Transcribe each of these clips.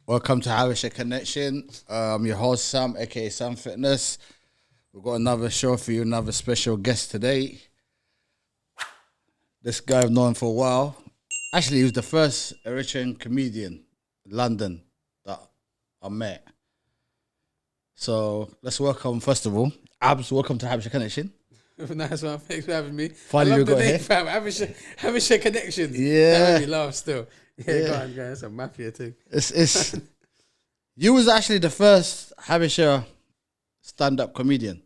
Welcome to Habesha Connection. I'm your host, Sam, aka Sam Fitness. We've got another show for you, another special guest today. This guy I've known for a while. Actually, he was the first Eritrean comedian in London that I met. So let's welcome, first of all, Abs. Welcome to Habesha Connection. Nice one. Thanks for having me. Finally, I love we got the name, here. fam. Habesha Connection. Yeah. That made me laugh still. Yeah, go on, guys. That's a mafia thing. It's you was actually the first Habesha stand-up comedian.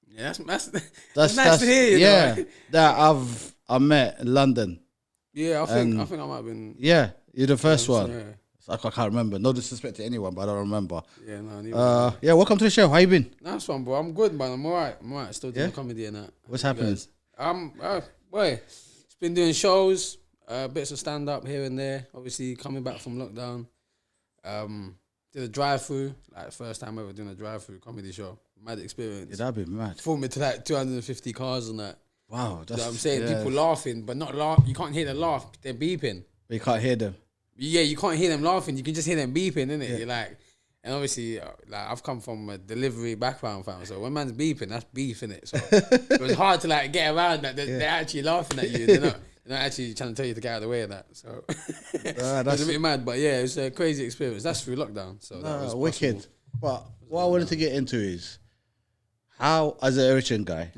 Yeah, that's nice to hear. You yeah, know? that I met in London. Yeah, I think I might have been. Yeah, you're the first one. Yeah. I can't remember. No disrespect to anyone, but I don't remember. Yeah, no. Yeah, welcome to the show. How you been? Nice one, bro. I'm good, man. I'm alright. Still doing comedy and that. What's happening? Boy, it's been doing shows, bits of stand up here and there. Obviously, coming back from lockdown. Did a drive-through, like first time ever doing a drive-through comedy show. Mad experience. Yeah, that'd be mad. Full me to like 250 cars and that. Wow, that's You know what I'm saying? yeah. People laughing, but not laugh. You can't hear the laugh. They're beeping. But you can't hear them. Yeah, you can't hear them laughing. You can just hear them beeping, innit? Yeah. You're like, and obviously, like I've come from a delivery background, fam. So when man's beeping, that's beef, innit? So it was hard to like get around that. They're actually laughing at you. They're not actually trying to tell you to get out of the way of that. So that's a bit mad, but yeah, it was a crazy experience. That's through lockdown. So that was wicked. possible. But what I wanted to get into is how, as an Eritrean guy,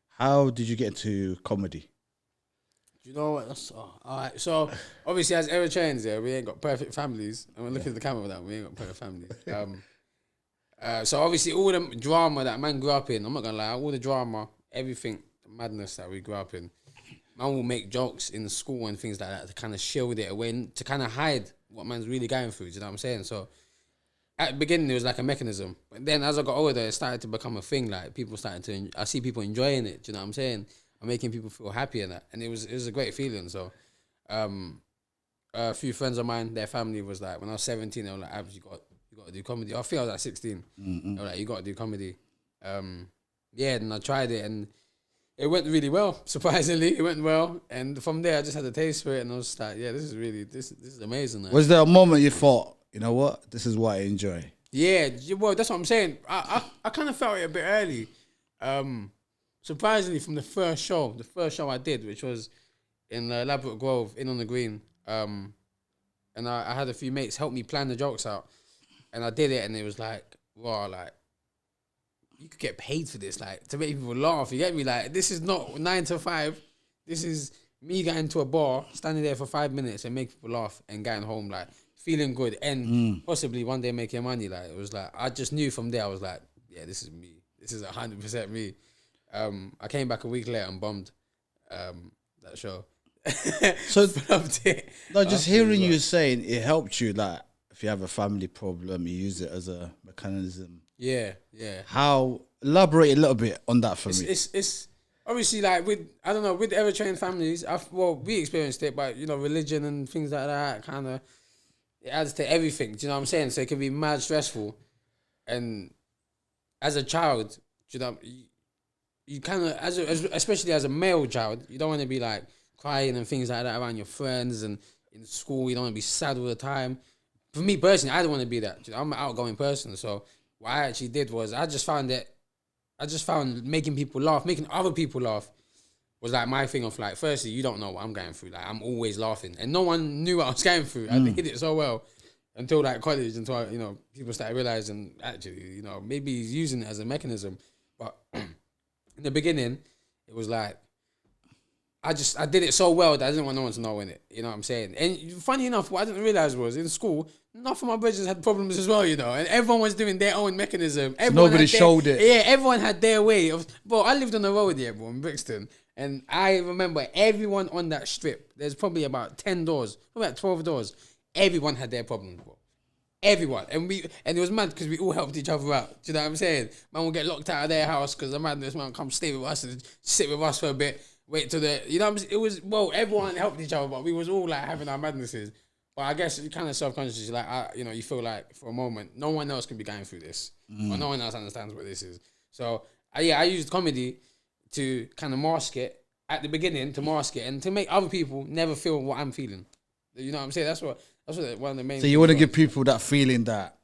how did you get into comedy? You know what? That's all right. So obviously, as Eritreans, we ain't got perfect families. I'm looking at the camera with that. We ain't got perfect families. So obviously, all the drama that man grew up in, I'm not gonna lie, all the drama, everything, the madness that we grew up in, man will make jokes in school and things like that to kind of shield it away, to kind of hide what man's really going through. Do you know what I'm saying? So at the beginning, it was like a mechanism, but then as I got older, it started to become a thing. Like people started to, I see people enjoying it. Do you know what I'm saying? I'm making people feel happy and that, and it was a great feeling. So, a few friends of mine, their family was like, when I was 17, they were like, "Abs, you got to do comedy." I think I was like 16. They were like, "You got to do comedy." And I tried it, and it went really well. Surprisingly, it went well, and from there, I just had a taste for it, and I was just like, "Yeah, this is amazing." Man. Was there a moment you thought, you know what, this is what I enjoy? Yeah, well, that's what I'm saying. I kind of felt it a bit early. Surprisingly, from the first show I did, which was in Labrador Grove, in on the Green, and I had a few mates help me plan the jokes out, and I did it, and it was like, wow, like, you could get paid for this, like, to make people laugh, you get me? Like, this is not 9 to 5, this is me going to a bar, standing there for 5 minutes and making people laugh and going home, like, feeling good, and possibly one day making money. Like, it was like, I just knew from there, I was like, yeah, this is me, this is 100% me. I came back a week later and bombed that show. So it. no, just hearing you saying it helped you. Like, if you have a family problem, you use it as a mechanism. Yeah. How, elaborate a little bit on that for me. It's obviously like with Eritrean families. We experienced it, but religion and things like that kind of it adds to everything. Do you know what I'm saying? So it can be mad stressful, and as a child, you kind of, especially as a male child, you don't want to be like crying and things like that around your friends, and in school you don't want to be sad all the time. For me personally, I don't want to be that. I'm an outgoing person, so what I actually did was I just found making people laugh, making other people laugh was like my thing of like, firstly, you don't know what I'm going through. Like, I'm always laughing, and no one knew what I was going through. I did it so well until like college, until people started realizing actually, maybe he's using it as a mechanism, but. In the beginning, it was like, I did it so well that I didn't want no one to know in it. You know what I'm saying? And funny enough, what I didn't realize was in school, none of my brothers had problems as well, and everyone was doing their own mechanism. Nobody showed it. Yeah, everyone had their way of. Bro, I lived on the road here, bro, in Brixton, and I remember everyone on that strip. There's probably about 10 doors, probably about 12 doors. Everyone had their problems, bro. Everyone, and it was mad because we all helped each other out. Do you know what I'm saying? Man will get locked out of their house because the madness man come stay with us and sit with us for a bit. Wait till it was everyone helped each other, but we was all like having our madnesses. But I guess you kind of self-conscious, like you feel like for a moment no one else can be going through this, or no one else understands what this is. So I used comedy to kind of mask it at the beginning, to mask it and to make other people never feel what I'm feeling. You know what I'm saying? That's That's one of the main. So you want to give people that feeling that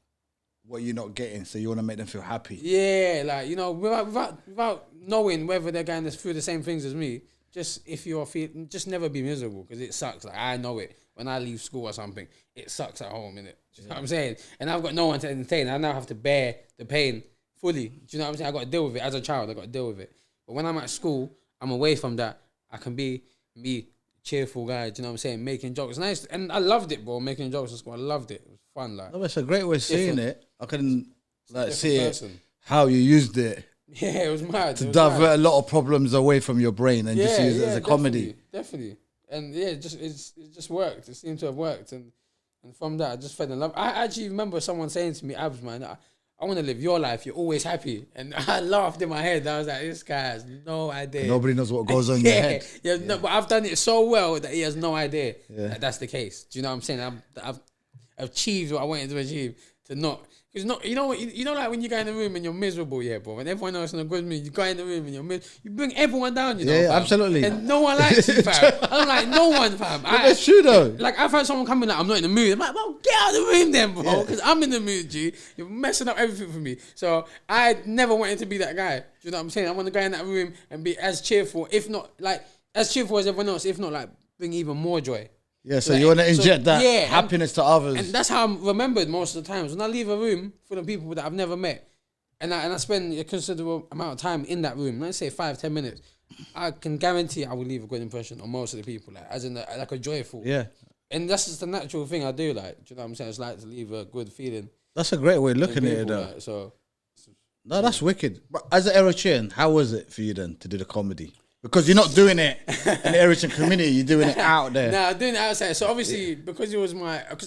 what you're not getting, so you want to make them feel happy. Yeah, like, you know, without knowing whether they're going through the same things as me. Just if you're feeling, just never be miserable because it sucks. Like, I know it. When I leave school or something, it sucks at home, innit? Do you know what I'm saying? And I've got no one to entertain. I now have to bear the pain fully. Do you know what I'm saying? I got to deal with it as a child. I got to deal with it. But when I'm at school, I'm away from that. I can be me, cheerful guy. Do you know what I'm saying? Making jokes, nice, and I loved it, bro. Making jokes at school, I loved it. It was fun, like. No, it's a great way of seeing it. I can like see person. it how you used it. Yeah, it was mad. To divert a lot of problems away from your brain and just use it as a comedy. Definitely. And yeah, it just worked. It seemed to have worked. And from that, I just fell in love. I actually remember someone saying to me, Abs, man, I want to live your life. You're always happy. And I laughed in my head. I was like, this guy has no idea. Nobody knows what goes on in your head. Yeah. No, but I've done it so well that he has no idea that that's the case. Do you know what I'm saying? I've achieved what I wanted to achieve. To not, because not, you know, like when you go in the room and you're miserable, yeah, bro. And everyone else in a good mood, you go in the room and you're you bring everyone down, you know. Yeah, fam. absolutely. And no one likes you, fam. I'm like, no one, fam. That's true though. Like I've had someone come in like, I'm not in the mood. I'm like, well, get out of the room then, bro, because I'm in the mood, G. You're messing up everything for me. So I never wanted to be that guy. Do you know what I'm saying? I want to go in that room and be as cheerful, if not like as cheerful as everyone else, if not like bring even more joy. Yeah, so like, you want to inject that happiness to others. And that's how I'm remembered most of the times. When I leave a room full of people that I've never met, and I spend a considerable amount of time in that room, let's say 5-10 minutes, I can guarantee I will leave a good impression on most of the people, like as in like a joyful. Yeah. And that's just the natural thing I do, like, do you know what I'm saying? It's like to leave a good feeling. That's a great way of looking at it, though. Like, so. No, that's wicked. But as an Eritrean, how was it for you then to do the comedy? Because you're not doing it in the Eritrean community, you're doing it out there. Nah, doing it outside. So obviously, because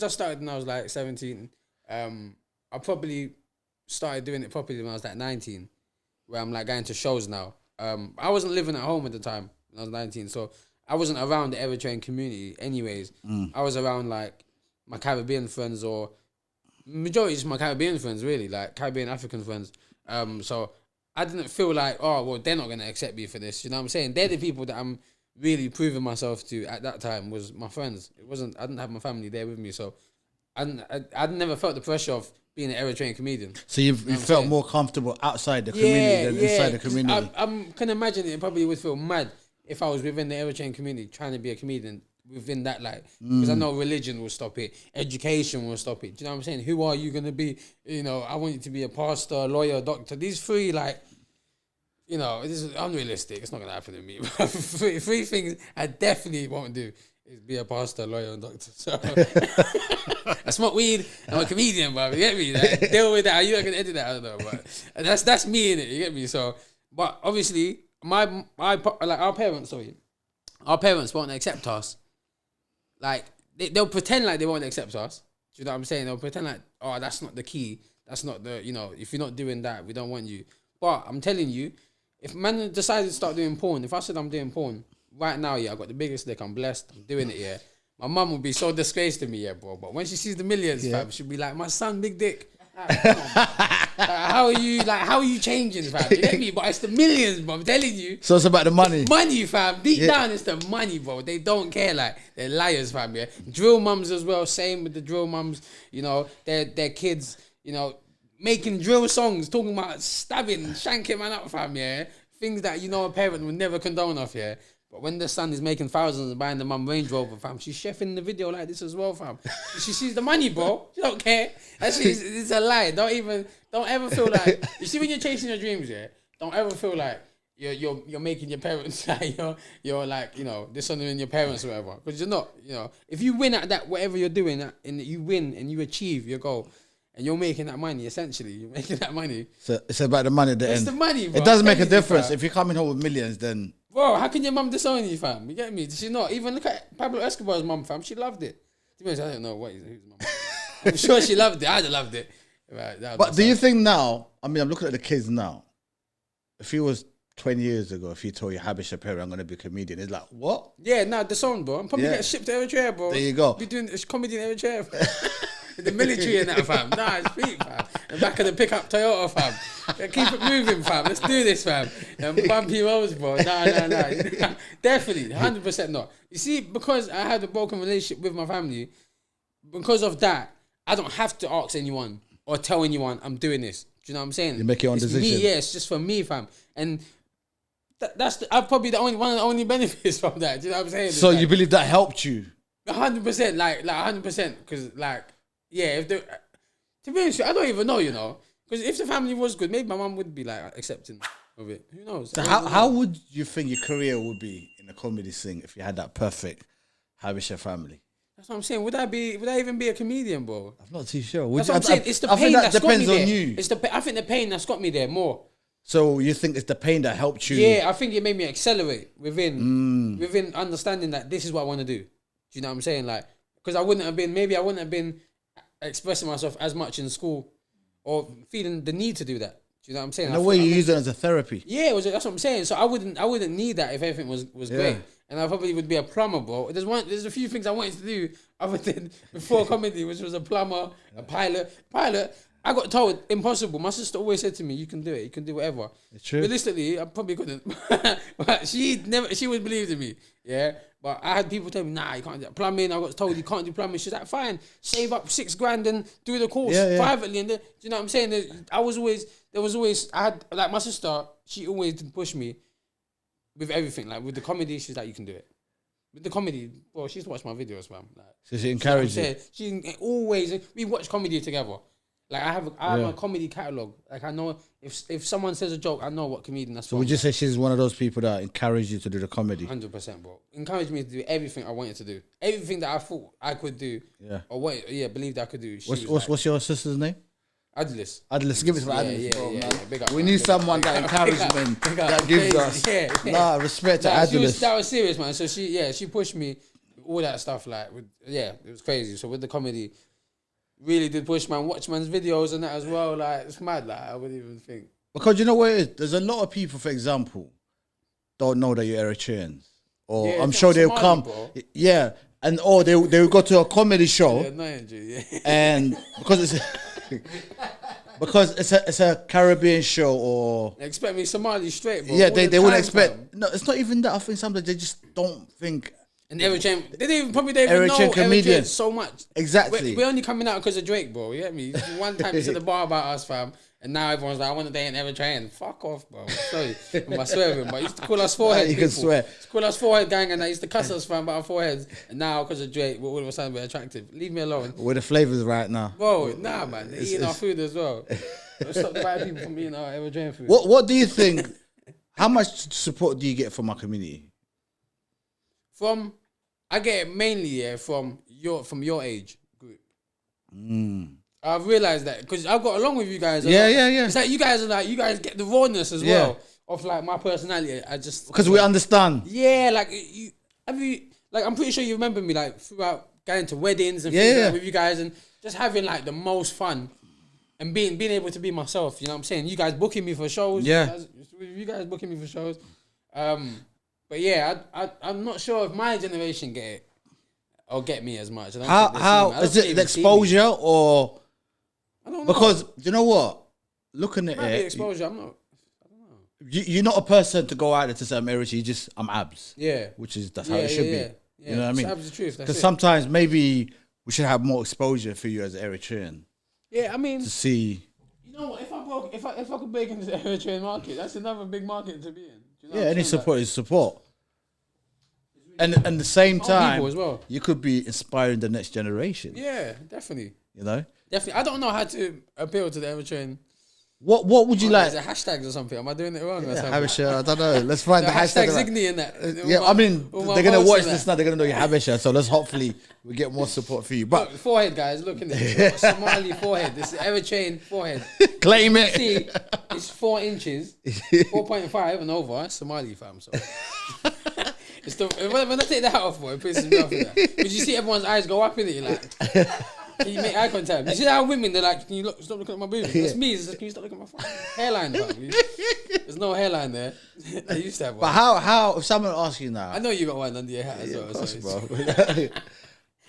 I started when I was like 17, I probably started doing it properly when I was like 19, where I'm like going to shows now. I wasn't living at home at the time when I was 19, so I wasn't around the Eritrean community anyways. I was around like my Caribbean friends, or majority just my Caribbean friends, really, like Caribbean African friends. So I didn't feel like, oh, well, they're not going to accept me for this. You know what I'm saying? They're the people that I'm really proving myself to at that time, was my friends. I didn't have my family there with me. So I'd never felt the pressure of being an Eritrean comedian. So you felt more comfortable outside the community than inside the community? I can imagine it probably would feel mad if I was within the Eritrean community trying to be a comedian within that, like, because I know religion will stop it, education will stop it. Do you know what I'm saying? Who are you going to be? You know, I want you to be a pastor, a lawyer, a doctor. These three, like, you know, this is unrealistic. It's not going to happen to me. three things I definitely won't do is be a pastor, lawyer, and doctor. So I smoke weed. I'm a comedian, bro. You get me? Like, deal with that. You're not going to edit that. I don't know, but that's me in it. You get me? So, but obviously, our parents won't accept us. Like, they'll pretend like they won't accept us. Do you know what I'm saying? They'll pretend like, oh, that's not the key. That's not the, you know, if you're not doing that, we don't want you. But I'm telling you, if man decided to start doing porn, if I said I'm doing porn, right now, yeah, I got the biggest dick, I'm blessed, I'm doing it, yeah. My mum will be so disgraced to me, yeah, bro. But when she sees the millions, fam, she'll be like, my son, big dick. How are you changing, fam? You get me? But it's the millions, bro. I'm telling you. So it's about the money. Money, fam. Deep down, it's the money, bro. They don't care. Like, they're liars, fam. Yeah. Drill mums as well. Same with the drill mums. You know, their kids. You know, making drill songs, talking about stabbing, shanking man up, fam. Yeah. Things that, you know, a parent would never condone of. Yeah. But when the son is making thousands and buying the mum Range Rover, fam, she's chefing the video like this as well, fam. She sees the money, bro. She don't care. Actually, it's a lie. Don't ever feel like, you see when you're chasing your dreams, yeah? Don't ever feel like you're making your parents like you're like, you know, dishonoring your parents or whatever. Because you're not, you know. If you win at that, whatever you're doing, and you win and you achieve your goal, and you're making that money, essentially, you're making that money. So it's about the money at the end. It's the money, bro. It does make a difference. If you're coming home with millions, then... Bro, how can your mum disown you, fam? You get me? Did she not? Even look at Pablo Escobar's mum, fam. She loved it. To be honest, I don't know who's mum. I'm sure she loved it. I'd have loved it. Right, but do you think now, I mean, I'm looking at the kids now. If he was 20 years ago, if he told you, Habesha, I'm going to be a comedian, it's like, what? Yeah, nah, disowned, bro. I'm probably getting shipped to Eritrea, bro. There you go. Be doing comedy in Eritrea, in the military and that, fam. Nah, it's sweet, fam. The back of the pickup Toyota, fam. Yeah, keep it moving, fam. Let's do this, fam. Bumpy roads, bro. Nah. Definitely, 100% not. You see, because I had a broken relationship with my family, because of that, I don't have to ask anyone or tell anyone I'm doing this. Do you know what I'm saying? You make your own decision. Me, yeah, it's just for me, fam. And I'm probably one of the only benefits from that. Do you know what I'm saying? So you believe that helped you? 100%, like 100%, because yeah, if to be honest, I don't even know, because if the family was good, maybe my mum would be like accepting of it. Who knows? So how would you think your career would be in a comedy scene if you had that perfect Habesha family? That's what I'm saying. Would I even be a comedian, bro? I'm not too sure. That's what I'm saying. It's the pain that's got me there. I think the pain that's got me there more. So you think it's the pain that helped you? Yeah, I think it made me accelerate within understanding that this is what I want to do. Do you know what I'm saying? Like, because I wouldn't have been expressing myself as much in school or feeling the need to do that. Do you know what I'm saying? In a way, you use it as a therapy. Yeah, that's what I'm saying. So I wouldn't need that if everything was great. And I probably would be a plumber, bro. There's a few things I wanted to do other than before comedy, which was a plumber, a pilot. I got told impossible. My sister always said to me, "You can do it. You can do whatever." It's true. Realistically, I probably couldn't. But she would believe in me. Yeah. But I had people tell me, "Nah, you can't do plumbing." I got told you can't do plumbing. She's like, "Fine, save up $6,000 and do the course privately." And do you know what I'm saying? There was always I had like my sister. She always did push me with everything. Like with the comedy, she's like, "You can do it." With the comedy, well, she's watched my videos, man. Like, so she encouraged you. She always we watch comedy together. Like I have a comedy catalog. Like I know if someone says a joke, I know what comedian that's from. So would you say she's one of those people that encouraged you to do the comedy? 100%, bro. Encouraged me to do everything I wanted to do. Everything that I thought I could do. Yeah. Or believed I could do. What's your sister's name? Adlis. Give it to Adlis, bro, man. Big up, we need someone that encouragement that gives us respect to Adlis. That was serious, man. So she pushed me all that stuff. Like it was crazy. So with the comedy, really did push, man. Watch man's videos and that as well. Like it's mad. Like I wouldn't even think. Because you know what it is? There's a lot of people, for example, don't know that you're Eritreans, or I'm sure they'll come. Bro. Yeah, and they will go to a comedy show. And because it's a Caribbean show, or they expect me Somali straight, bro. Yeah, they wouldn't expect. No, it's not even that. I think sometimes they just don't think. And Eritrean, they didn't even know Eritrean so much. Exactly. We're only coming out because of Drake, bro. You get me? One time he said the bar about us, fam, and now everyone's like, I want to date an Eritrean. Fuck off, bro. Sorry, I swear with him. But he used to call us forehead. You can swear. He used to call us forehead gang, and I used to cuss us, fam, about our foreheads. And now because of Drake, we're all of a sudden we're attractive. Leave me alone. We're the flavors right now, bro. Nah, man. They're eating our food as well. Stop the white people from eating our Eritrean food. What do you think? How much support do you get from our community? I get it mainly from your age group. I've realized that because I've got along with you guys. Yeah. It's like you guys get the rawness as well of like my personality. I just because we understand. Yeah, like I'm pretty sure you remember me like throughout going to weddings and things like with you guys and just having like the most fun and being able to be myself. You know what I'm saying? You guys booking me for shows. Yeah. You guys booking me for shows. But yeah, I'm not sure if my generation get it or get me as much. How is it the exposure or? I don't know. Because you know what, looking at it, exposure. I don't know. You're not a person to go out there to say I'm Eritrean. I'm abs. Yeah, that's how it should be. Yeah. You know what I mean? Abs the truth. Because sometimes maybe we should have more exposure for you as an Eritrean. Yeah, I mean to see. You know what? If I could break into the Eritrean market, that's another big market to be in. You know any support is support. And at the same time, as well. You could be inspiring the next generation. Yeah, definitely. You know? Definitely. I don't know how to appeal to the Eritrean. What would you like? Is it hashtags or something? Am I doing it wrong? Habesha, I don't know. Let's find the hashtag. Zigny in that. I mean, they're going to watch this now. They're going to know you're Habesha. So let's hopefully we get more support for you. But look, forehead, guys, look in there. Somali forehead. This is Eritrean forehead. Claim it. See, it's 4 inches, 4.5 and over. Somali fam. So. It's when I take that off, boy, it pisses me off. Because you see everyone's eyes go up in it. You're like, can you make eye contact? You see how women, they're like, can you stop looking at my boobs? That's me. It's like, can you stop looking at my hairline, fam? There's no hairline there. I used to have one. But how, if someone asks you now. I know you got one under your hat as well. Of course, bro.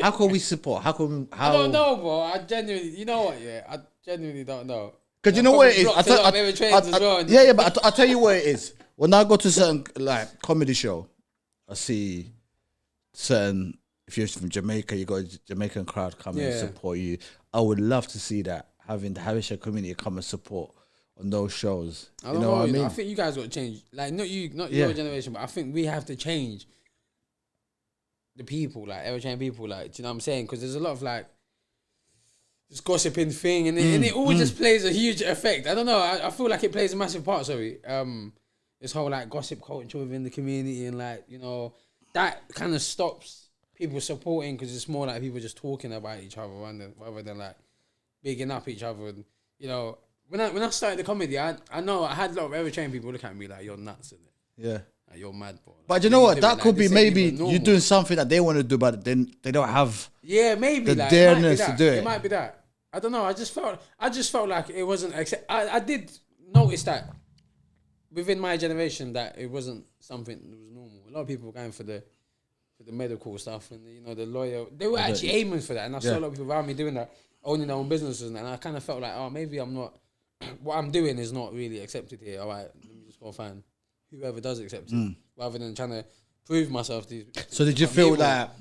How can we support? How? I don't know, bro. I genuinely, you know what, I genuinely don't know. Because you know what it is? Yeah, but I'll tell you what it is. When I go to certain, like, comedy show, I see certain if you're from Jamaica, you got a Jamaican crowd coming and support you. I would love to see that, having the Habesha community come and support on those shows. I don't know what I mean? I think you guys got to change. Like, not your generation, but I think we have to change the people, like Eritrean people, like, do you know what I'm saying? Because there's a lot of like this gossiping thing, and it all just plays a huge effect. I don't know. I feel like it plays a massive part. Sorry, this whole like gossip culture within the community, and like, you know, that kind of stops people supporting, because it's more like people just talking about each other rather than like bigging up each other. And, you know, when I started the comedy, I know I had a lot of Eritrean people look at me like, you're nuts, isn't it? Yeah. Like, you're mad, bro. But you know what? That could be maybe you're doing something that they want to do, but then they don't have maybe the dareness to do it. It might be that. I don't know. I just felt like it wasn't. I did notice that within my generation that it wasn't something that was normal. A lot of people were going for the medical stuff, and, you know, the lawyer. They were actually aiming for that, and I saw a lot of people around me doing that, owning their own businesses, and I kind of felt like, oh, maybe I'm not. What I'm doing is not really accepted here. All right, let me just go find whoever does accept it, rather than trying to prove myself to these. So did you feel that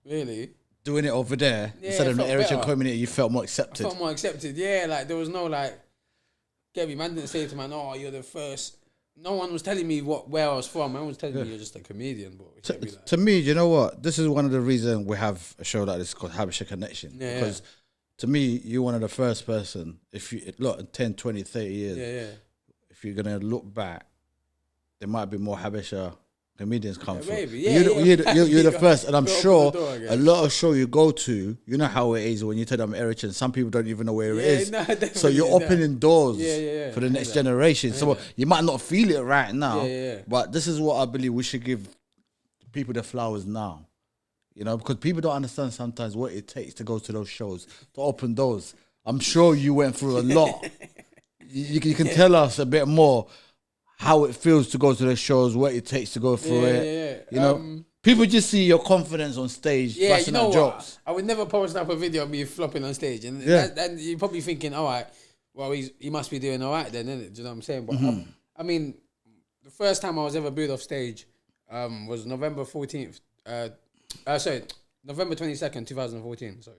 really doing it over there instead of the Eritrean community, you felt more accepted? I felt more accepted, yeah. Like, there was no like, get me, man didn't say to man, oh, you're the first. No one was telling me where I was from. Man was telling me you're just a comedian. But to me, you know what? This is one of the reasons we have a show like this called Habesha Connection. Yeah, because to me, you're one of the first person, if you look in 10, 20, 30 years, if you're going to look back, there might be more Habesha comedians come through. Maybe, you're the first, and I'm sure a lot of show you go to, you know how it is when you tell them Eritrean, some people don't even know where it is. No, so you're opening doors for the next generation. So that. you might not feel it right now, but this is what I believe we should give people the flowers now. You know, because people don't understand sometimes what it takes to go to those shows, to open doors. I'm sure you went through a lot. you can tell us a bit more how it feels to go to the shows, what it takes to go through it. You know, people just see your confidence on stage, busting out jokes. I would never post up a video of me flopping on stage, and you're probably thinking, all right, well, he must be doing all right then, innit? Do you know what I'm saying? But I mean, the first time I was ever booed off stage was November 14th. November 22nd, 2014. Sorry.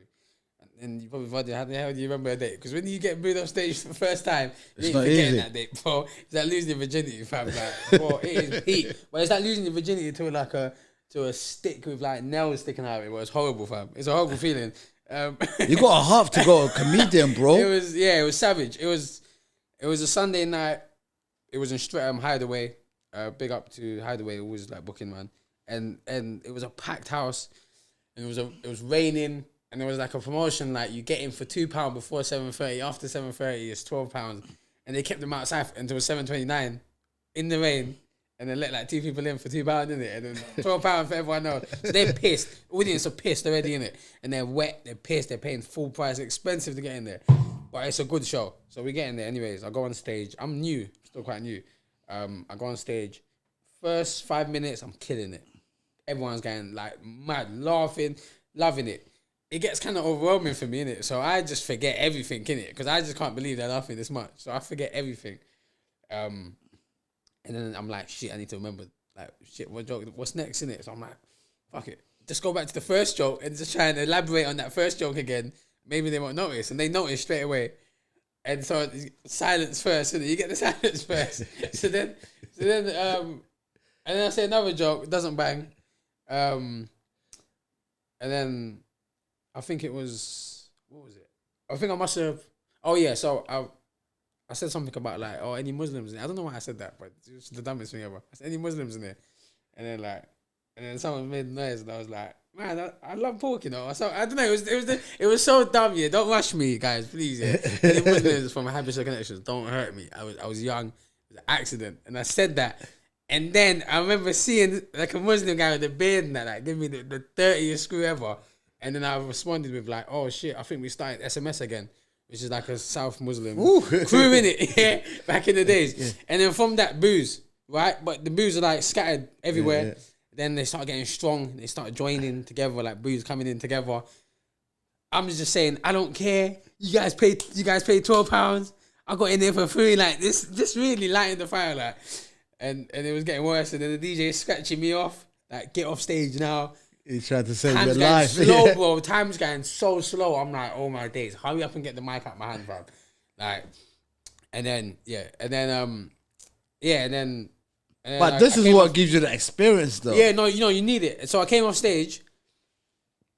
And you probably wonder, how the hell do you remember a date? Because when you get booed off stage for the first time, you ain't forgetting that date, bro. It's like losing your virginity, fam. Like, bro, it is peak. But it's like losing your virginity to a stick with like nails sticking out of it. Well, it's horrible, fam. It's a horrible feeling. You got a heart to go a comedian, bro. It was savage. It was a Sunday night. It was in Streatham, Hideaway. Big up to Hideaway, always like booking, man. And it was a packed house, and it was raining. And there was like a promotion, like you get in for £2 before 7:30. After 7:30, it's £12. And they kept them outside until 7:29 in the rain. And then let like two people in for £2 in it. And then £12 for everyone else. So they're pissed. Audience are pissed already in it. And they're wet, they're pissed, they're paying full price. It's expensive to get in there. But it's a good show. So we get in there anyways. I go on stage. I'm new, still quite new. I go on stage. First 5 minutes, I'm killing it. Everyone's going like mad, laughing, loving it. It gets kind of overwhelming for me, innit? So I just forget everything, innit? Because I just can't believe they're laughing this much. So I forget everything. And then I'm like, shit, I need to remember, like, shit, what's next, innit? So I'm like, fuck it. Just go back to the first joke and just try and elaborate on that first joke again. Maybe they won't notice. And they notice straight away. And so silence first, innit? You get the silence first. so then, and then I say another joke, it doesn't bang. And then I think it was, what was it? I think I must have, oh yeah, so I said something about like, oh, any Muslims in there? I don't know why I said that, but it was the dumbest thing ever. I said, any Muslims in there? And then someone made noise, and I was like, man, I love pork, you know. So I don't know, it was so dumb, yeah. Don't rush me, guys, please, yeah. Any Muslims from Habesha Connections, don't hurt me. I was young, it was an accident, and I said that. And then I remember seeing like a Muslim guy with a beard and that, like, give me the 30th screw ever. And then I responded with like, oh shit, I think we started SMS again, which is like a South Muslim crew in it, yeah, back in the days. Yeah. And then from that booze, right? But the booze are like scattered everywhere. Yeah. Then they start getting strong. They start joining together, like booze coming in together. I'm just saying, I don't care. You guys paid £12. I got in there for free. Like this, just really lighting the fire, like. And it was getting worse. And then the DJ is scratching me off, like, get off stage now. He tried to save Time's your going life. slow, bro. Time's going so slow. I'm like, oh my days, hurry up and get the mic out my hand, bro. Like, and then But this is what gives you the experience, though. Yeah, no, you need it. So I came off stage,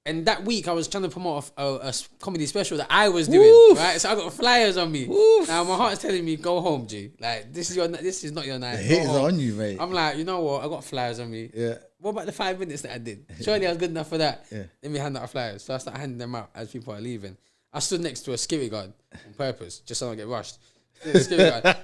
and that week I was trying to promote a comedy special that I was doing. Oof. Right, so I got flyers on me. Oof. Now my heart's telling me, go home, G. Like this is not your night. The hit is on you, mate. I'm like, you know what? I got flyers on me. Yeah. What about the 5 minutes that I did? Surely I was good enough for that. Yeah. Let me hand out flyers. So I start handing them out as people are leaving. I stood next to a security guard on purpose, just so I don't get rushed. And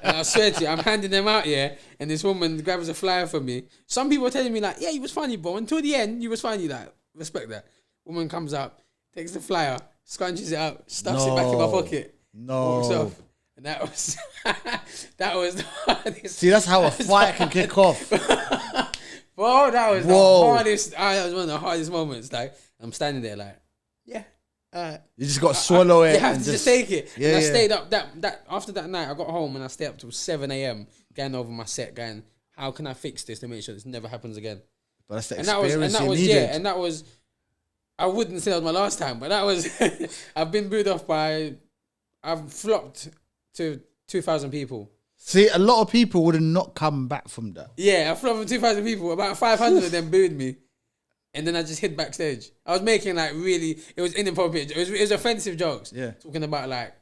I swear to you, I'm handing them out, and this woman grabs a flyer from me. Some people are telling me like, yeah, you was funny, bro. Until the end, you was funny. Like, respect that. Woman comes up, takes the flyer, scrunches it up, stuffs it back in my pocket, walks off. And that was the hardest. See, that's how a fight can kick off. Bro, that was the hardest. That was one of the hardest moments. Like, I'm standing there like, yeah. You just got to swallow it. You have to just take it. Yeah, and I stayed up that after that night. I got home and I stayed up till 7 a.m. going over my set, going, how can I fix this to make sure this never happens again? But that's the experience you needed. And that was, I wouldn't say that was my last time, but that was, I've been booed off I've flopped to 2,000 people. See, a lot of people would have not come back from that. Yeah, I flopped from 2,000 people. About 500 of them booed me. And then I just hid backstage. I was making like really, it was inappropriate. It was offensive jokes. Yeah. Talking about like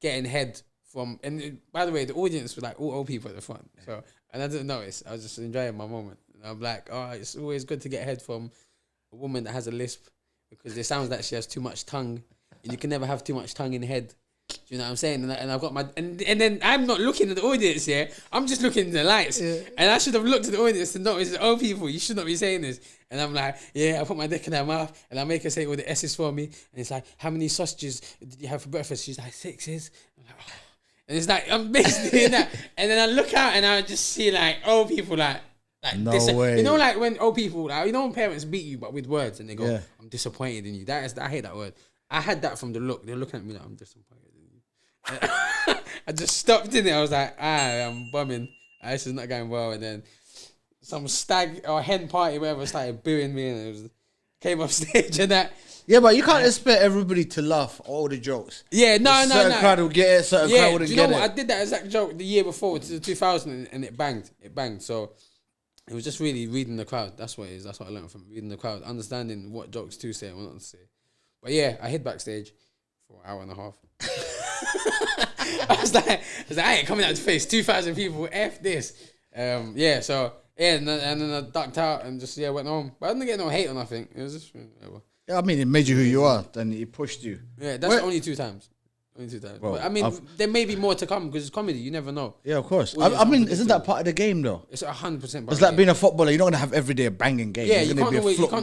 getting head from, and by the way, the audience were like all old people at the front. So, and I didn't notice. I was just enjoying my moment. And I'm like, oh, it's always good to get head from a woman that has a lisp because it sounds like she has too much tongue. And you can never have too much tongue in head. Do you know what I'm saying? And I've got my and then I'm not looking at the audience here. I'm just looking at the lights. Yeah. And I should have looked at the audience to notice, oh people, you should not be saying this. And I'm like, yeah, I put my dick in her mouth and I make her say all the S's for me. And it's like, how many sausages did you have for breakfast? She's like, 6. I'm like, oh. And it's like, I'm basically in that. And then I look out and I just see like old people like no way. You know, like when old people, like, you know when parents beat you but with words and they go, I'm disappointed in you. I hate that word. I had that from the look. They're looking at me like, I'm disappointed. I just stopped in it. I was like, I'm bumming. This is not going well. And then some stag or hen party, whatever, started booing me, and came off stage and that. Yeah, but you can't expect everybody to laugh all the jokes. Yeah, no. Certain crowd will get it, certain crowd wouldn't get it. I did that exact joke the year before, to 2000, and it banged. It banged. So it was just really reading the crowd. That's what it is. That's what I learned from reading the crowd, understanding what jokes to say and what not to say. But yeah, I hid backstage for an hour and a half. I was like, I ain't coming out to face 2,000 people. F this. And then I ducked out and just went home. But I didn't get no hate or nothing. It was just whatever. Yeah, I mean, it made you who you are. Then it pushed you. Yeah, that's only 2 times. Only 2 times. Well, but I mean, there may be more to come because it's comedy. You never know. Yeah, of course. I mean, isn't that part of the game though? It's 100%. It's like being a footballer. You're not gonna have every day a banging game. Yeah, you can't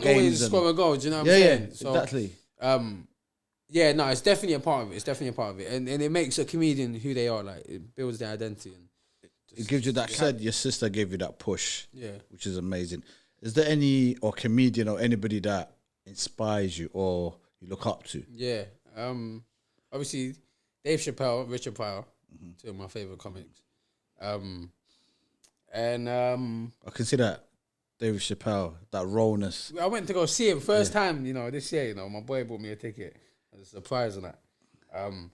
always score a goal. Do you know what I'm saying? So, exactly. Yeah, no, it's definitely a part of it. And it makes a comedian who they are. Like, it builds their identity. And it gives you that. You said your sister gave you that push. Yeah. Which is amazing. Is there any comedian or anybody that inspires you or you look up to? Yeah. Obviously, Dave Chappelle, Richard Pryor, 2 of my favorite comics. I can see that. David Chappelle, that rawness. I went to go see him first time, this year, my boy bought me a ticket. As a surprise on that.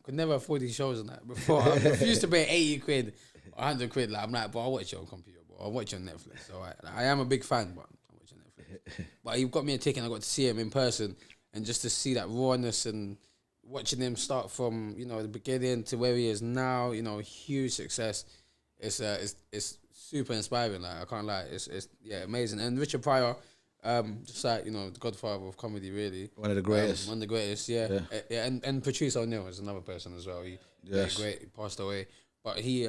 Could never afford these shows on that before. I refused to pay 80 quid, 100 quid. Like, I'm like, bro, I'll watch it on computer, bro. I'll watch it on Netflix. So I am a big fan, but I'll watch it on Netflix. But he got me a ticket and I got to see him in person. And just to see that rawness and watching him start from, the beginning to where he is now, huge success. It's super inspiring. Like, I can't lie. It's amazing. And Richard Pryor, just like, the godfather of comedy, really. One of the greatest. Yeah. And Patrice O'Neill is another person as well. He passed away. But he,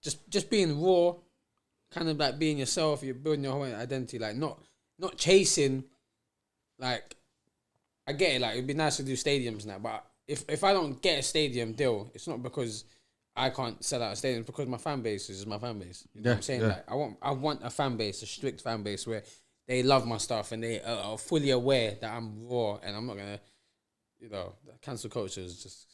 just being raw, kind of like being yourself, you're building your whole identity, like not chasing, like, I get it, like, it'd be nice to do stadiums now, but if I don't get a stadium deal, it's not because I can't sell out a stadium, it's because my fan base is my fan base. You know what I'm saying? Like, I want a fan base, a strict fan base where they love my stuff and they are fully aware that I'm raw and I'm not gonna, the cancel culture is just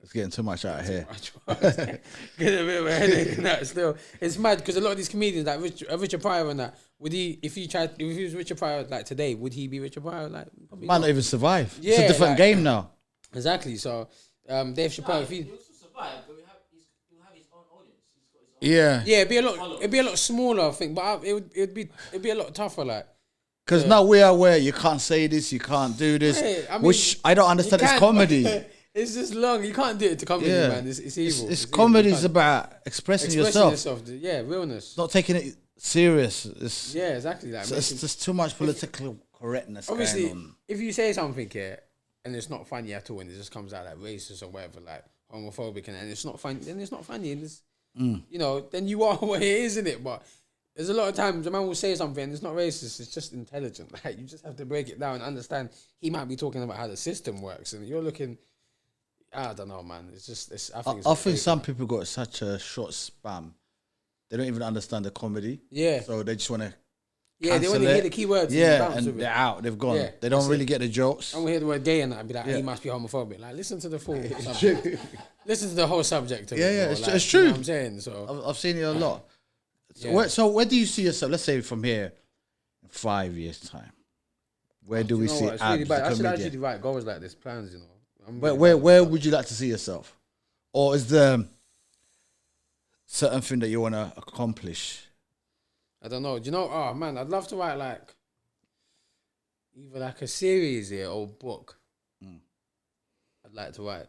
It's getting too much out of here. Get a bit of a headache and that still. It's mad because a lot of these comedians, like Richard Pryor and that, would he, if he was Richard Pryor like today, would he be Richard Pryor? Like, might not even survive. Yeah, it's a different game now. Exactly. So, Dave Chappelle, if he he'll still survive, but he'll have his own audience. Yeah, it'd be a lot smaller, I think, but it'd be a lot tougher, like. Because now we are aware you can't say this, you can't do this, which I don't understand. It's comedy. It's just long. You can't do it to comedy, man. It's evil. It's comedy is about expressing yourself. Yeah, realness. Not taking it serious. Yeah, exactly. Like, it's just too much political correctness. Obviously, going on. if you say something here and it's not funny at all, and it just comes out like racist or whatever, like homophobic, and it's not funny, then it's not funny. And it's, you know, then you are what it is, isn't it? But there's a lot of times a man will say something and it's not racist, it's just intelligent. Like, you just have to break it down and understand he might be talking about how the system works, and you're looking, I don't know, man. It's just, I think some people got such a short span. They don't even understand the comedy. Yeah. So they just want to. Yeah, they want to hear the keywords. Yeah, and they're out. They've gone. Yeah, they don't really get the jokes. And we hear the word gay and I'd be like, he must be homophobic. Like, listen to the full subject. Listen to the whole subject. It's true. You know what I'm saying? So I've seen it a lot. So where do you see yourself? Let's say from here, in 5 years' time. Where do we see Abs? Really bad. I should actually write goals like this, plans, you know. Where would you like to see yourself? Or is there certain thing that you want to accomplish? I don't know. Do you know? Oh man, I'd love to write like either like a series here or book. I'd like to write.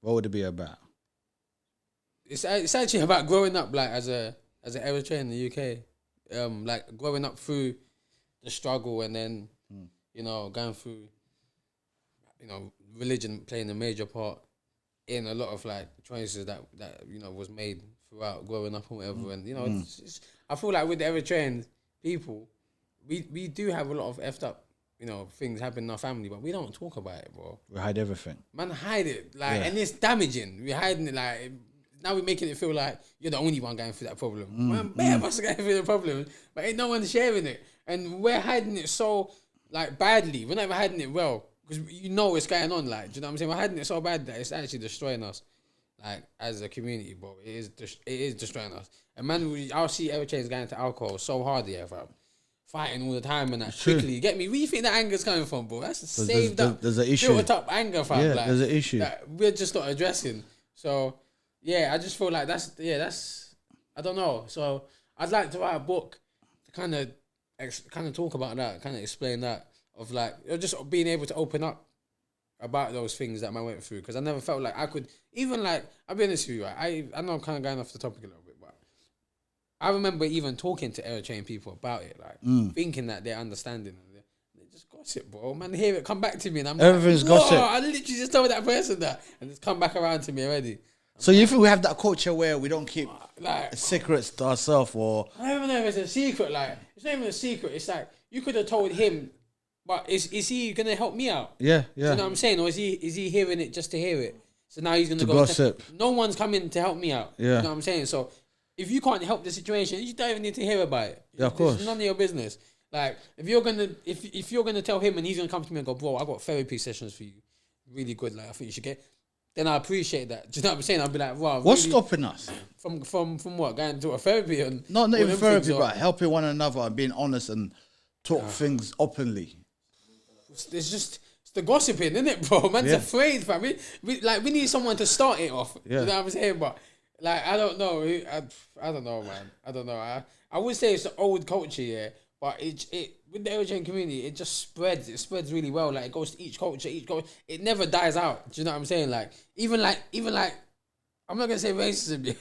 What would it be about? It's actually about growing up like as an Eritrean in the UK. Like growing up through the struggle and then you know going through, you know, religion playing a major part in a lot of like choices that you know was made throughout growing up or whatever. And you know, I feel like with the Eritrean people, we do have a lot of effed up, you know, things happen in our family, but we don't talk about it, bro. We hide everything. Man, hide it, like, and it's damaging. We're hiding it, like. Now we're making it feel like you're the only one going through that problem. Man, bare of us are going through the problem, but ain't no one sharing it. And we're hiding it so, like, badly. We're not even hiding it well, because you know what's going on, like, do you know what I'm saying? We're hiding it so bad that it's actually destroying us, like, as a community, bro. It is destroying us. And man, I'll see Eritreans going to alcohol so hard, yeah, fam. Fighting all the time and that quickly. Get me? Where you think that anger's coming from, bro? That's saved up, there's an issue. built up anger, fam. Yeah, like, there's an issue that we're just not addressing. So yeah, I just feel like that's I don't know. So I'd like to write a book to kind of talk about that, kind of explain that, of like just being able to open up about those things that I went through, because I never felt like I could, even like, I'll be honest with you, right? I know I'm kind of going off the topic a little bit, but I remember even talking to Eritrean people about it, like thinking that they're understanding, and they just gossip, bro. Man, hear it come back to me, and I'm everything's like, gossip. I literally just told that person that, and it's come back around to me already. So you think we have that culture where we don't keep like secrets to ourselves, or I don't even know if it's a secret. Like, it's not even a secret. It's like you could have told him, but is he gonna help me out? Yeah. Do you know what I'm saying, or is he hearing it just to hear it? So now he's gonna go gossip. No one's coming to help me out. Yeah. You know what I'm saying? So if you can't help the situation, you don't even need to hear about it. Yeah, of course. It's none of your business. Like if you're gonna tell him and he's gonna come to me and go, bro, I got therapy sessions for you, really good. Like I think you should get. Then I appreciate that. Do you know what I'm saying? I'll be like, wow. What's really, stopping us? From what? Going to a therapy and not even therapy, but helping one another and being honest and talk things openly. It's the gossiping, isn't it, bro? Man's afraid, fam. We need someone to start it off. Yeah. You know what I'm saying? But like, I don't know. I don't know, man. I don't know. I would say it's the old culture, yeah. But it with the Eritrean community, it just spreads. It spreads really well. Like it goes to each culture. It never dies out. Do you know what I'm saying? Like even like I'm not gonna say racism,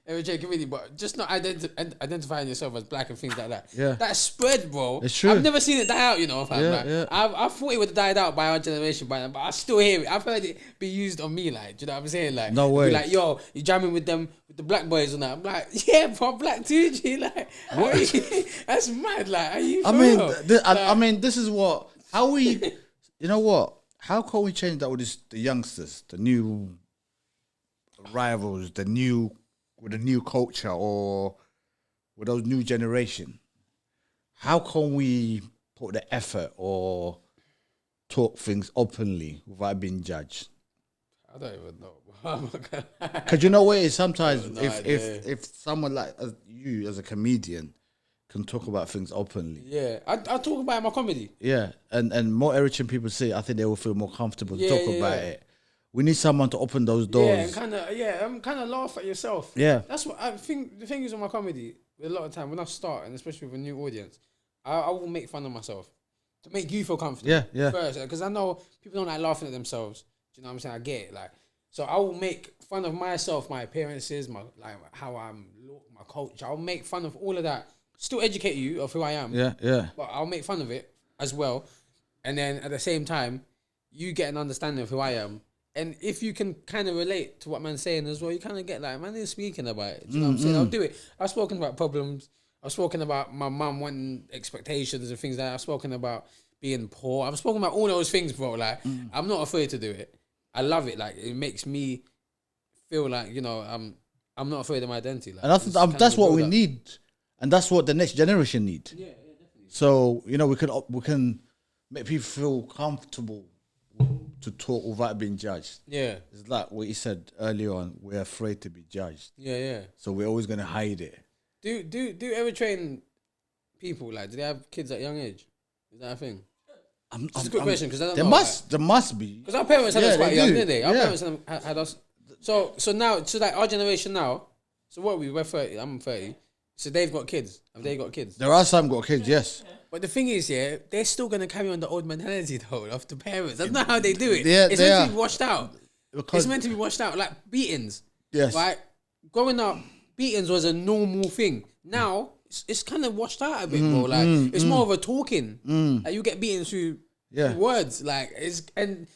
Eritrean community, but just not identifying yourself as black and things like that. Yeah, that spread, bro. It's true. I've never seen it die out. You know, fam. I thought it would have died out by our generation by now, but I still hear it. I've heard it be used on me. Like, do you know what I'm saying? Like, no way. Like, yo, you jamming with them with the black boys and that. I'm like, yeah, bro, black too. G. Like, that's mad. Like, are you? I mean, this is what. How we? You know what? How can we change that with the youngsters, the new rivals, with the new culture, or with those new generation? How can we put the effort or talk things openly without being judged? I don't even know. I'm not gonna lie. Because you know what it is, sometimes No if someone like you as a comedian can talk about things openly. Yeah, I talk about it in my comedy. Yeah, and more Eritrean people say, I think they will feel more comfortable to talk about it. We need someone to open those doors. Yeah, and kind of laugh at yourself. Yeah. That's what I think. The thing is with my comedy, a lot of time when I start, and especially with a new audience, I will make fun of myself to make you feel comfortable. Yeah. First, because I know people don't like laughing at themselves. Do you know what I'm saying? I get it. Like, so I will make fun of myself, my appearances, my how I'm look, my culture. I'll make fun of all of that. Still educate you of who I am. Yeah. But I'll make fun of it as well. And then at the same time, you get an understanding of who I am. And if you can kind of relate to what man's saying as well, you kind of get like, man is speaking about it. Do you know what I'm saying? I'll do it. I've spoken about problems. I've spoken about my mum wanting expectations and things like that. I've spoken about being poor. I've spoken about all those things, bro. Like, I'm not afraid to do it. I love it. Like, it makes me feel like, you know, I'm not afraid of my identity. Like, And I think that's what we need. And that's what the next generation need. Yeah, definitely. So, you know, we can make people feel comfortable to talk without being judged. Yeah. It's like what you said earlier on, we're afraid to be judged. Yeah. So we're always going to hide it. Do Eritrean people, like, do they have kids at a young age? Is that a thing? It's a good question, because I don't know. There must be. Because our parents had us quite young, didn't they? Our Yeah. parents had us. So now, so like our generation now, so what are we? We're 30, I'm 30. So they've got kids. Have they got kids? There are some got kids, yes. But the thing is, yeah, they're still going to carry on the old mentality, though, of the parents. That's not how they do it. Yeah, it's they meant are. to be washed out. It's meant to be washed out. Like beatings. Yes. Right? Growing up, beatings was a normal thing. Now, it's kind of washed out a bit, bro. Like, it's more of a talking. Like, you get beaten through words. Like, it's, and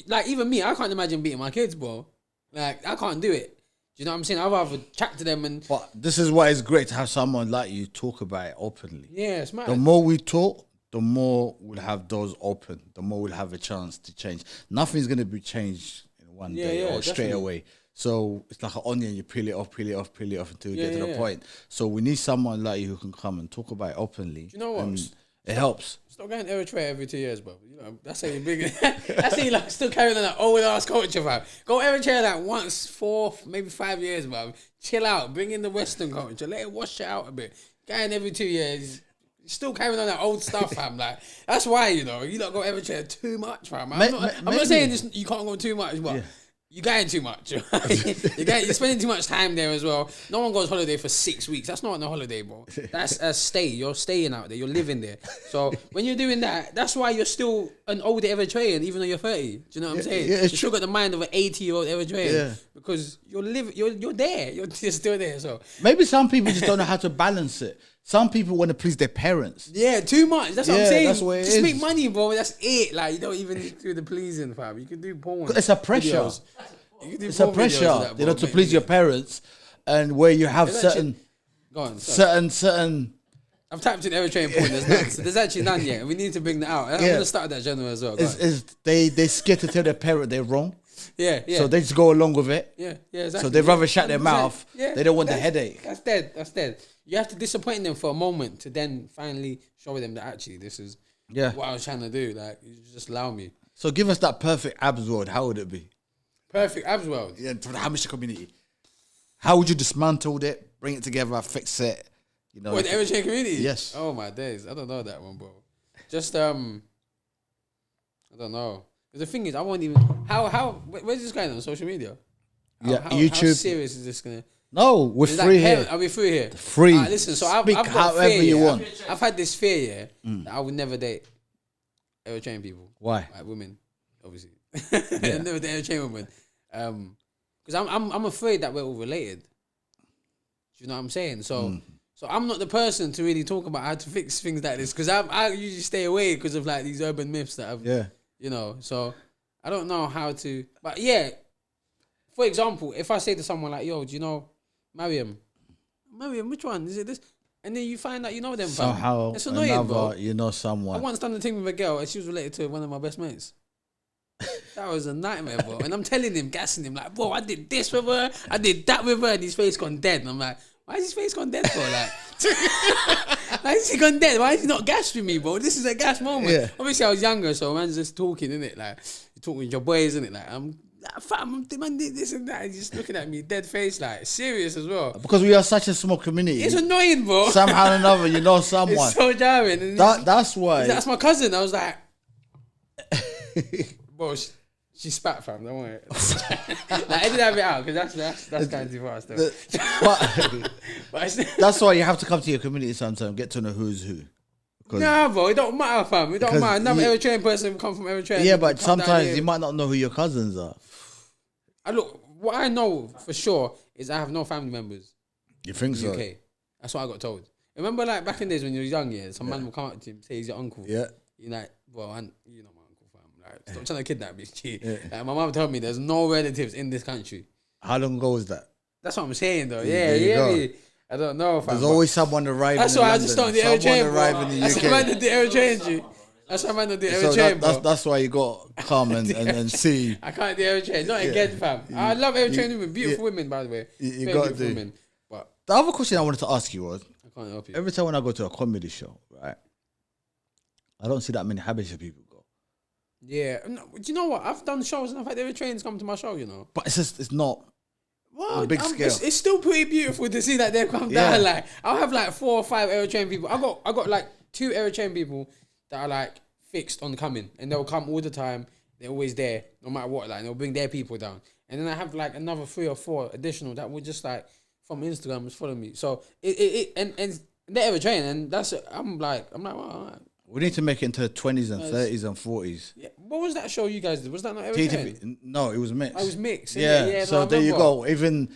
like, even me, I can't imagine beating my kids, bro. Like, I can't do it. Do you know what I'm saying? I'd rather chat to them and... But this is why it's great to have someone like you talk about it openly. Yeah, it's mad. The more we talk, the more we'll have doors open. The more we'll have a chance to change. Nothing's going to be changed in one day or straight definitely. away. So it's like an onion. You peel it off until you get to the point. So we need someone like you who can come and talk about it openly. Do you know what? And it helps. Stop going to Eritrea every 2 years, bro. You know, that's how you're big. That's how you like still carrying on that old ass culture, fam. Go Eritrea like once, 4, maybe 5 years, bro. Chill out. Bring in the Western culture. Let it wash it out a bit. Going every 2 years, still carrying on that old stuff, fam. Like, that's why, you know, you don't go Eritrea too much, fam. I'm not saying this, you can't go too much, but you're going too much. You're spending too much time there as well. No one goes holiday for 6 weeks. That's not a holiday, bro. That's a stay. You're staying out there. You're living there. So when you're doing that, that's why you're still an older Eritrean, even though you're 30. Do you know what I'm saying? Yeah, you still got the mind of an 80-year-old Eritrean. Yeah. Because you're there. You're still there. So Maybe some people just don't know how to balance it. Some people want to please their parents. yeah, too much. That's what I'm saying. That's what it just is. make money, bro. That's it. Like, you don't even do the pleasing, fam. You can do porn. It's a pressure. videos. You can do It's a porn videos pressure, of that, you know, bro. to please your parents, and where you have Is that certain, Go on. Sorry. certain. I've typed in Eritrean porn. There's none. So there's actually none yet. We need to bring that out. I'm gonna start that genre as well. Go on. Is they scared to tell their parent they're wrong, Yeah. so they just go along with it. Yeah, exactly. So they'd rather shut their 100%. mouth. Yeah, They don't want the headache. That's dead. You have to disappoint them for a moment to then finally show them that actually this is what I was trying to do. Like, you just allow me. So give us that perfect abs world. How would it be? Perfect abs world. Yeah, for the Habesha community. How would you dismantle it, bring it together, fix it? You know, What, the Eritrean community? Yes. Oh my days. I don't know that one, bro. Just I don't know. The thing is, I won't even. Where's this going on social media? YouTube. How serious is this gonna? No, we're Is free that here. Are we free here? Free. Listen, so I've Speak got however fear, you yeah. want. I've had this fear, that I would never date Eritrean people. Why? Like women, obviously. I'd never date Eritrean women. Because I'm afraid that we're all related. Do you know what I'm saying? So I'm not the person to really talk about how to fix things like this, because I usually stay away because of like these urban myths that I've, you know. So I don't know how to. But yeah, for example, if I say to someone like, "Yo, do you know Mariam, which one is it? This?" And then you find out you know them. Somehow, it's annoying, bro. you know I someone. once done the thing with a girl and she was related to one of my best mates. That was a nightmare, bro. And I'm telling him, gassing him, like, bro, I did this with her, I did that with her, and his face gone dead. And I'm like, why is his face gone dead for? Like, why is he gone dead? Why is he not gassed with me, bro? This is a gas moment. Yeah. Obviously, I was younger, so man's just talking, innit? Like, you're talking with your boys, innit? Like, I'm Like, fam, man did this and that. He's just looking at me, dead face, like serious as well. Because we are such a small community. It's annoying, bro. Somehow or another, you know someone. It's so jarring. And That's why. That's my cousin. I was like, bro, she spat, fam. Don't worry. Like, I didn't have it out because that's kind of too far still. But that's why you have to come to your community sometimes, get to know who's who. Nah, bro, it don't matter, fam. It don't matter. Another Eritrean person come from Eritrea. Yeah, but sometimes you might not know who your cousins are. What I know for sure is I have no family members. You think in so? UK. That's what I got told. Remember, like back in the days when you were young, some man will come up to you and say he's your uncle. Yeah. You're like, well, you know my uncle, fam. Like, stop trying to kidnap me. Like, my mum told me there's no relatives in this country. How long ago was that? That's what I'm saying, though. Yeah. I don't know, fam. There's always someone arriving. That's why I just don't do Eritrean. That's why I don't do Eritrean. That's why I don't do Eritrean. That's why you got come and see. I can't do Eritrean. Not again, fam. I love Eritrean women. Beautiful women, by the way. You got to do. Women. But the other question I wanted to ask you was, I can't help you. Every time when I go to a comedy show, right, I don't see that many Habesha people go. Yeah. No, do you know what? I've done shows and I've had Eritreans come to my show, you know. But it's not. Well, a big scale. It's still pretty beautiful to see that they've come down. Like, I'll have like 4 or 5 Eritrean people. I got like 2 Eritrean people that are like fixed on coming, and they'll come all the time. They're always there, no matter what. Like, they'll bring their people down, and then I have like another 3 or 4 additional that will just like from Instagram just follow me. So and they're Eritrean, and that's I'm like, well, all right. We need to make it into 20s and 30s and 40s. Yeah. What was that show you guys did? Was that not Eritrean? No, it was mixed. Oh, it was mixed. Yeah. So there you go. Even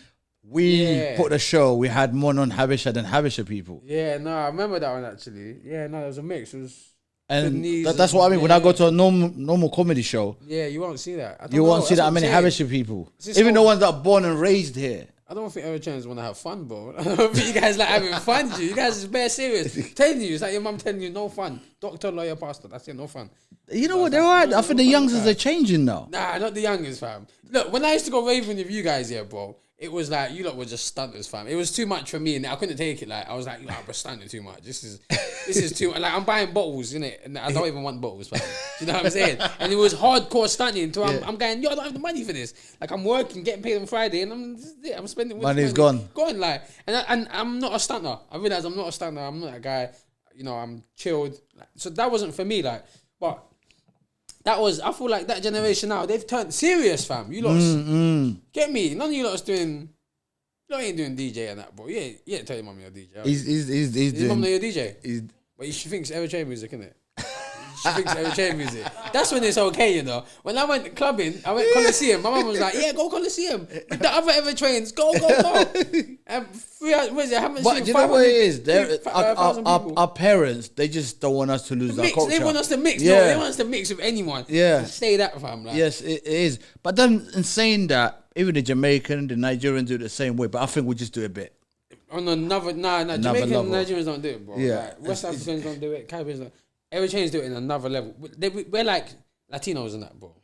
we put the show, we had more non-Habesha than Habesha people. Yeah, no, I remember that one actually. Yeah, no, it was a mix. It was. And that's what I mean. When I go to a normal comedy show, you won't see that. You won't see that many Habesha people. Even the ones that are born and raised here. I don't think Eritreans want to have fun, bro. I don't think you guys like having fun, you guys is bare serious. Telling you, it's like your mum telling you, no fun. Doctor, lawyer, pastor, that's it, no fun. You know what, they're right. I think the youngsters are changing now. Nah, not the youngest, fam. Look, when I used to go raving with you guys here, bro, it was like, you lot were just stunters, fam. It was too much for me, and I couldn't take it. Like, I was like, we're stunting too much. This is too much. Like, I'm buying bottles, innit? And I don't even want bottles, fam. You know what I'm saying? And it was hardcore stunting until I'm going, I don't have the money for this. Like, I'm working, getting paid on Friday, and I'm spending money's gone. Gone, like. And I'm not a stunter. I realize I'm not a stunter. I'm not that guy. You know, I'm chilled. Like, so that wasn't for me, like. But I feel like that generation now, they've turned serious, fam. You lot, get me? None of you lot doing. You ain't doing DJ and that, bro. Yeah, tell your mum you're a DJ. He's doing. Your mum know you're a DJ. He's, but she thinks Eritrean music, innit? She thinks Eritrean music. That's when it's okay, you know. When I went clubbing, I went Coliseum. My mum was like, "Yeah, go Coliseum. With the other Eritreans, go." And what is it? But you know what it is? Our parents, they just don't want us to lose that culture. They want us to mix. Yeah. No, they want us to mix with anyone. Yeah. Say that, fam. Like. Yes, it is. But then in saying that, even the Jamaican, the Nigerians do it the same way. But I think we just do it a bit. On another, Jamaican and Nigerians don't do it, bro. Yeah. Like, West Africans don't do it. Caribbeans don't. Eritreans do it in another level. We're like Latinos and that, bro.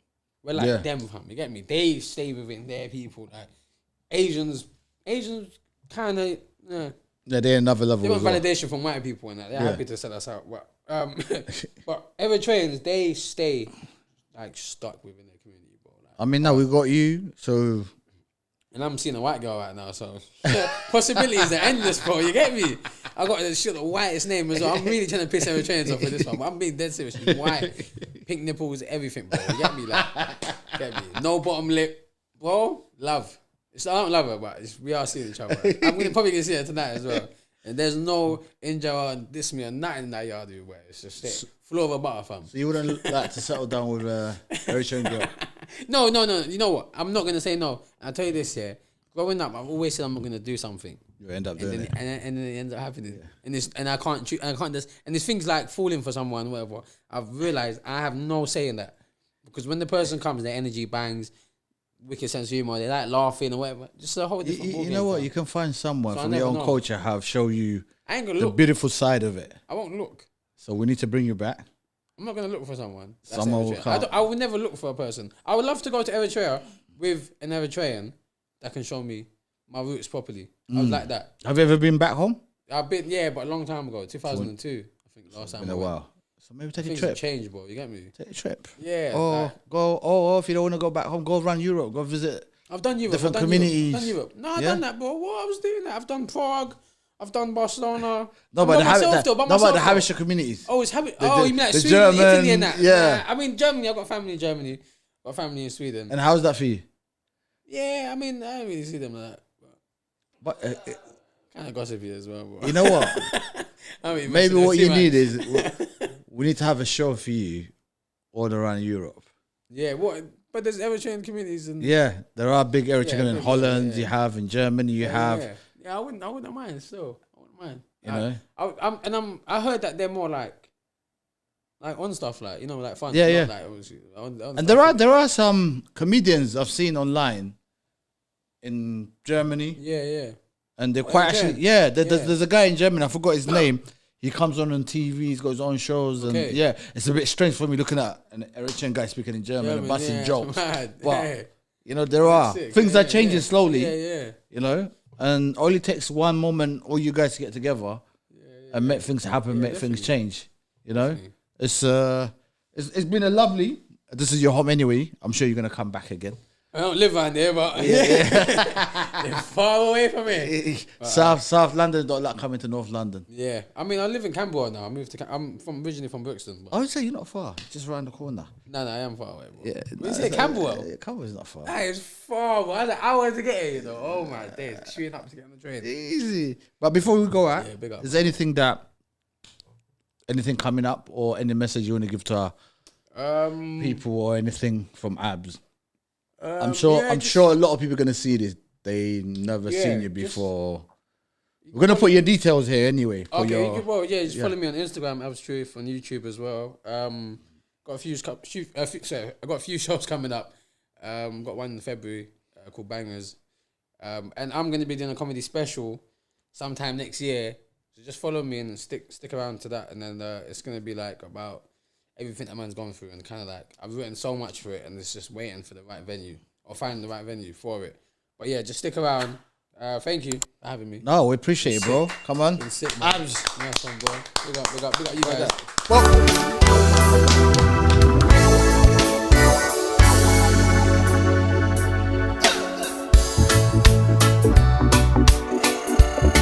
We're like them, fam. You get me? They stay within their people. Like Asians kind of. Yeah, they're another level. They want validation from white people and that. They're happy to sell us out. But but Eritreans, they stay like stuck within their community, bro. Like, I mean, now we got you, so. And I'm seeing a white girl right now, so possibilities are endless, bro. You get me? I got the whitest name as well. I'm really trying to piss Eritreans off with this one, but I'm being dead serious. She's white, pink nipples, everything, bro. You get me? Like, get me? No bottom lip, bro. Love. I don't love her, but we are seeing each other. I'm probably gonna see her tonight as well. And there's no injure and diss me or nothing in that yard, dude. Where it's just it. Floor of a butter, fam. So you wouldn't like to settle down with a Eritrean girl? No. You know what? I'm not gonna say no. I'll tell you this, yeah. Growing up, I've always said I'm not gonna do something. You end up doing it, and then it ends up happening. Yeah. And I can't just. And there's things like falling for someone, whatever. I've realized I have no say in that, because when the person comes, their energy bangs, wicked sense of humor, they like laughing or whatever. Just a whole different. You know what? You can find someone from your own culture show you I ain't gonna the look. beautiful side of it. I won't look. So we need to bring you back. I'm not gonna look for someone. Someone will come. I would never look for a person. I would love to go to Eritrea with an Eritrean that can show me my roots properly. I would like that. Have you ever been back home? I've been, but a long time ago, 2002. I think last time. Been a while. So maybe take a Things trip. have changed, bro. You get me? Take a trip. Yeah. Or like, go. Or if you don't want to go back home, go around Europe. Go visit. I've done Europe. Different I've done communities. Europe. I've done Europe. No, I've Yeah? done that, bro. What I was doing that. I've done Prague. I've done Barcelona. No, I'm but by myself, though. By no, but myself, the though. Habesha communities. Oh, it's oh, you mean like the Sweden, German, Italy, and that? yeah. Nah, I mean Germany. I've got family in Germany. Got family in Sweden. And how's that for you? Yeah, I mean, I don't really see them like that. But Kind of gossipy as well, bro. you know what? I mean, Maybe listen, what too you much. need is we need to have a show for you all around Europe. Yeah, what? But there's Eritrean communities and Yeah, there are big Eritrean in big, Holland. yeah. You have in Germany. You have. Yeah, I wouldn't mind. Still, I wouldn't mind. You know. I heard that they're more like on stuff, like, you know, like fun. Yeah, not yeah. Like, obviously, on And stuff. there are some comedians I've seen online in Germany, Yeah. and they're quite okay. actually. Yeah, Yeah. there's a guy in Germany. I forgot his name. He comes on TV. He's got his own shows, and Okay. yeah, it's a bit strange for me looking at an Eritrean guy speaking in German and busting yeah, jokes. mad. But Yeah. you know, there are Sick. things Yeah, are changing slowly. Yeah. You know, and only takes one moment, all you guys to get together and make things happen, make things change. You know, it's been a lovely. This is your home anyway. I'm sure you're gonna come back again. I don't live around there, but they're far away from me. South London don't like coming to North London. Yeah, I mean, I live in Camberwell now. I moved to. I'm originally from Brixton. But I would say you're not far, just around the corner. no, I am far away, bro. Yeah, When you say Camberwell, Camberwell's not far. that is far, bro. That's an hour to get here, you know. Oh my days, queuing up to get on the train. Easy. But before we go out, Yeah, big up. is there anything coming up or any message you want to give to our people or anything from Abs? I'm sure a lot of people are gonna see this. They never seen you before. We're gonna put your details here anyway. For Okay, just follow me on Instagram, Abstruth, on YouTube as well. Got I got a few shows coming up. Got one in February called Bangers, and I'm gonna be doing a comedy special sometime next year. So just follow me and stick around to that, and then it's gonna be like about everything that man's gone through, and kind of like I've written so much for it, and it's just waiting for the right venue or finding the right venue for it. But yeah, just stick around. Thank you for having me. No, we appreciate it, bro. Come on. Been sick, man. Nice one, bro. Big up you guys. Well,